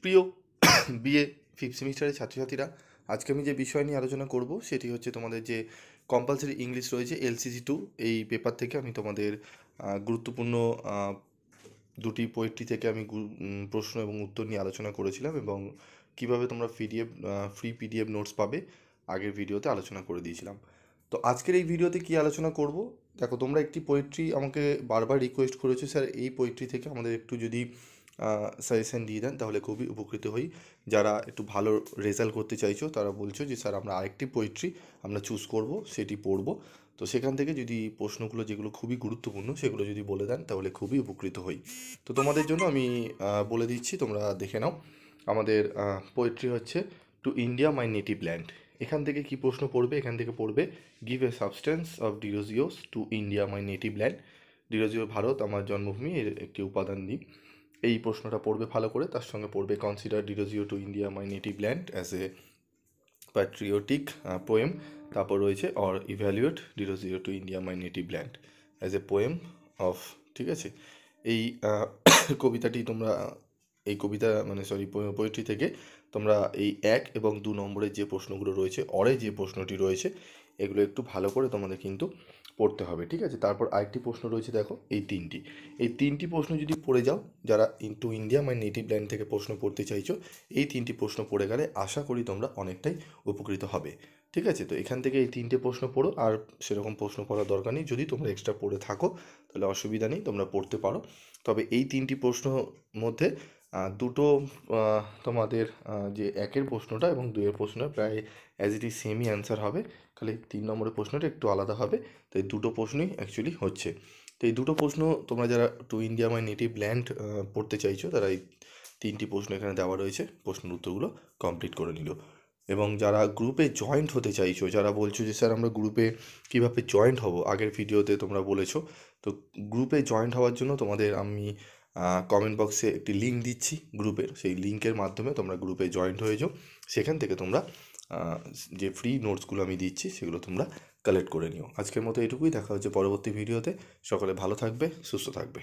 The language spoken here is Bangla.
প্রিয় বিএ ফিফথ সেমিস্টারের ছাত্রছাত্রীরা, আজকে আমি যে বিষয় নিয়ে আলোচনা করব সেটি হচ্ছে তোমাদের যে কম্পালসারি ইংলিশ রয়েছে LCC2, এই পেপার থেকে আমি তোমাদের গুরুত্বপূর্ণ দুটি পোয়েট্রি থেকে আমি প্রশ্ন এবং উত্তর নিয়ে আলোচনা করেছিলাম, এবং কিভাবে তোমরা ফ্রি পিডিএফ নোটস পাবে আগের ভিডিওতে আলোচনা করে দিয়েছিলাম। তো আজকের এই ভিডিওতে কি আলোচনা করব, দেখো, তোমরা একটি পোয়েট্রি আমাকে বারবার রিকোয়েস্ট করেছো, স্যার এই পোয়েট্রি থেকে আমাদের একটু যদি সাজেশন দিয়ে দেন তাহলে খুবই উপকৃত হই। যারা একটু ভালো রেজাল্ট করতে চাইছো তারা বলছো যে স্যার আমরা আরেকটি পোয়েট্রি আমরা চুজ করব, সেটি পড়ব। তো সেখান থেকে যদি প্রশ্নগুলো যেগুলো খুবই গুরুত্বপূর্ণ সেগুলো যদি বলে দেন তাহলে খুবই উপকৃত হই। তো তোমাদের জন্য আমি বলে দিচ্ছি, তোমরা দেখে নাও। আমাদের পোয়েট্রি হচ্ছে to India my native land. এখান থেকে কি প্রশ্ন পড়বে, এখান থেকে পড়বে give a substance of Derozio's to India my native land. Derozio Bharat আমার জন্মভূমি, এর একটি উপাদান দিই। এই প্রশ্নটা পড়বে ভালো করে, তার সঙ্গে পড়বে consider Derozio to India my native land as a patriotic poem. তারপর রয়েছে or evaluate Derozio to India my native land as a poem of. ঠিক আছে, এই কবিতাটি তোমরা এই কবিতা মানে সরি পোয়েট্রি থেকে তোমরা এই 1 এবং 2 নম্বরের যে প্রশ্নগুলো রয়েছে, অরে যে প্রশ্নটি রয়েছে, এগুলো একটু ভালো করে তোমাদের কিন্তু পড়তে হবে। ঠিক আছে, তারপর আরেকটি প্রশ্ন রয়েছে, দেখো এই তিনটি প্রশ্ন যদি পড়ে যাও, যারা into India my native land থেকে প্রশ্ন পড়তে চাইছো, এই তিনটি প্রশ্ন পড়ে গেলে আশা করি তোমরা অনেকটাই উপকৃত হবে। ঠিক আছে, তো এখান থেকে এই তিনটে প্রশ্ন পড়ো, আর সেরকম প্রশ্ন পড়ার দরকার নেই। যদি তোমরা এক্সট্রা পড়ে থাকো তাহলে অসুবিধা নেই, তোমরা পড়তে পারো। তবে এই তিনটি প্রশ্ন মধ্যে দুটো তোমাদের যে 1-এর প্রশ্নটা এবং 2-এর প্রশ্নটা প্রায় অ্যাজ ইট ইজ সেমই অ্যান্সার হবে, খালি 3 নম্বরের প্রশ্নটা একটু আলাদা হবে। তো এই দুটো প্রশ্নই অ্যাকচুয়ালি হচ্ছে। তো এই দুটো প্রশ্ন তোমরা যারা two India my native land পড়তে চাইছো তারা এই 3টি প্রশ্ন এখানে দেওয়া রয়েছে, প্রশ্নের উত্তরগুলো কমপ্লিট করে নিল। এবং যারা গ্রুপে জয়েন্ট হতে চাইছো, যারা বলছো যে স্যার আমরা গ্রুপে কীভাবে জয়েন্ট হব, আগের ভিডিওতে তোমরা বলেছো, তো গ্রুপে জয়েন্ট হওয়ার জন্য তোমাদের আমি কমেন্ট বক্সে একটি লিঙ্ক দিচ্ছি গ্রুপের, সেই লিঙ্কের মাধ্যমে তোমরা গ্রুপে জয়েন্ট হয়ে যাও। সেখান থেকে তোমরা যে ফ্রি নোটসগুলো আমি দিচ্ছি সেগুলো তোমরা কালেক্ট করে নিও। আজকের মতো এটুকুই, দেখা হচ্ছে পরবর্তী ভিডিওতে। সকলে ভালো থাকবে, সুস্থ থাকবে।